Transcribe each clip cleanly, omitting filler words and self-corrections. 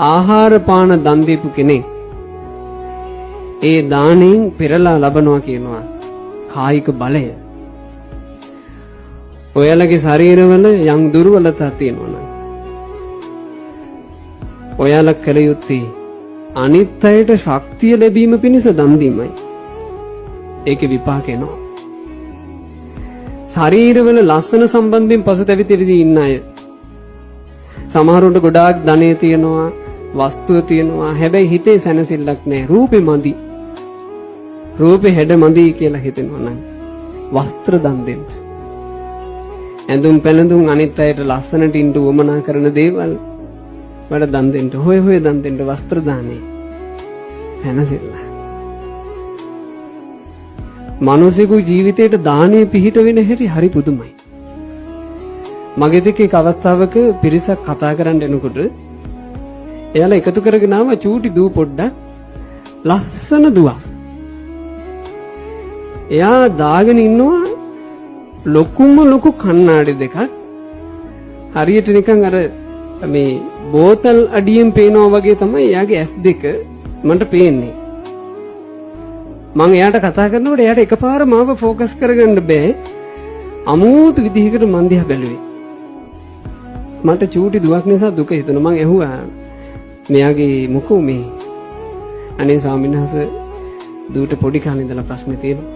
ආහාර පාන දන් දීපු කෙනෙක් ඒ දාණයෙන් පෙරලා ලබනවා කියනවා කායික බලය. ඔයාලගේ ශරීරවල යම් දුර්වලතා තියෙනවා නම් ඔයාලා කළ යුත්තේ අනිත් අයට ශක්තිය ලැබීම පිණිස දන් දීමයි. ඒකේ විපාක එනවා. ශරීරවල ලස්සන සම්බන්ධයෙන් පසුතැවිලි ඉන්න අය සමහරවිට ගොඩාක් ධනෙ තියෙනවා, වස්තුව තියෙනවා, හැබැයි හිතේ සැනසෙල්ලක් නැහැ. රූපේ මදි. රූපේ හැඩ මදි කියලා හිතෙනවා නම් වස්ත්‍ර දන් දෙන්න. ඇඳුම් පැළඳුම් අනිත් අයට ලස්සනට ඉන්න උවමනා කරන දේවල් වල දන් දෙන්න. හොය දන් දෙන්න වස්ත්‍ර දානේ. සැනසෙල්ල. මානසික ජීවිතේට දානේ පිහිට වෙන හැටි හරි පුදුමයි. මගේ දෙකේ අවස්ථාවක පිරිසක් කතා කරන්න එනකොට එයාලා එකතු කරගෙන ආව චූටි දූ පොඩ්ඩක් ලස්සන දුවක්. එයා දාගෙන ඉන්නවා ලොකු කණ්ණාඩි දෙකක්. හරියට නිකන් අර මේ බෝතල් අඩියෙන් පේනවා වගේ තමයි එයාගේ ඇස් දෙක මට පේන්නේ. මම එයාට කතා කරනකොට එයාට එකපාර මාව ફોකස් කරගන්න බෑ. අමුතු විදිහකට මන් දිහා බැලුවේ. මට චූටි දුවක් නිසා දුක හිතුණා. මං ඇහුවා මෙයාගේ මොකෝ මේ අනේ ස්වාමීන් වහන්සේ දුවට පොඩි කාලේ ඉඳලා ප්‍රශ්නේ තියෙනවා.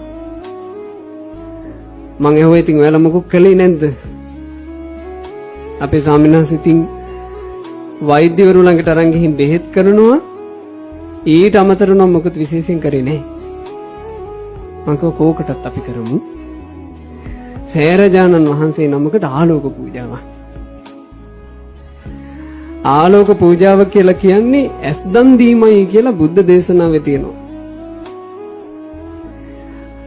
මං ඇහුවා ඉතින් ඔයාලා මොකක් කළේ නැද්ද? අපේ ස්වාමීන් වහන්සේ ඉතින් වෛද්‍යවරු ළඟට අරන් ගිහින් බෙහෙත් කරනවා. ඊට අමතරව මොකද විශේෂයෙන් කරේ නැහැ. මං කෝකටත් අපි කරමු. සේරජානන් වහන්සේ නමකට ආලෝක පූජාවක්. ආලෝක පූජාව කියලා කියන්නේ ඇස් දන් දීමයි කියලා බුද්ධ දේශනාවේ තියෙනවා.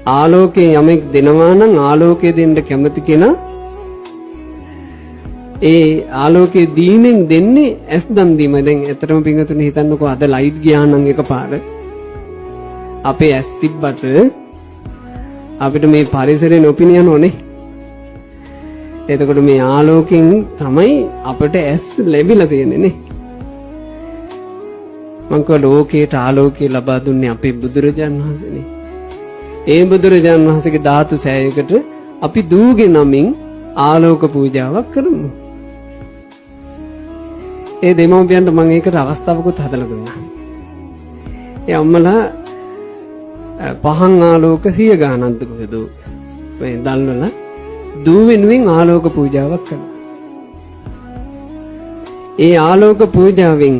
ආලෝකේ යමෙක් දෙනවා නම් ආලෝකය දෙන්න කැමති කෙනා ඒ ආලෝකේ දීමෙන් දෙන්නේ ඇස් දන් දීමයි. දැන් ඇත්තටම පින්වතුනි හිතන්නකෝ අද ලයිට් ගියා නම් එකපාර අපේ ඇස් තිබ්බට අපිට මේ පරිසරේ නොපිනියන ඕනේ. එතකොට මේ ආලෝකයෙන් තමයි අපට ඇස් ලැබිලා තියෙන්නේ නේ. මං කව ලෝකයට ආලෝකය ලබා දුන්නේ අපේ බුදුරජාණන් වහන්සේනේ. ඒ බුදුරජාණන් වහන්සේගේ ධාතු සෑයකට අපි දූගේ නමින් ආලෝක පූජාවක් කරමු. ඒ දෙමව්පියන්ට මම ඒකට අවස්ථාවකුත් හදලා දුන්නා. ඒ අම්මලා පහන් ආලෝක 100 ගානක්ද කොහෙද මේ දල්වල දූ වෙනුවෙන් ආලෝක පූජාවක් කළා. ඒ ආලෝක පූජාවෙන්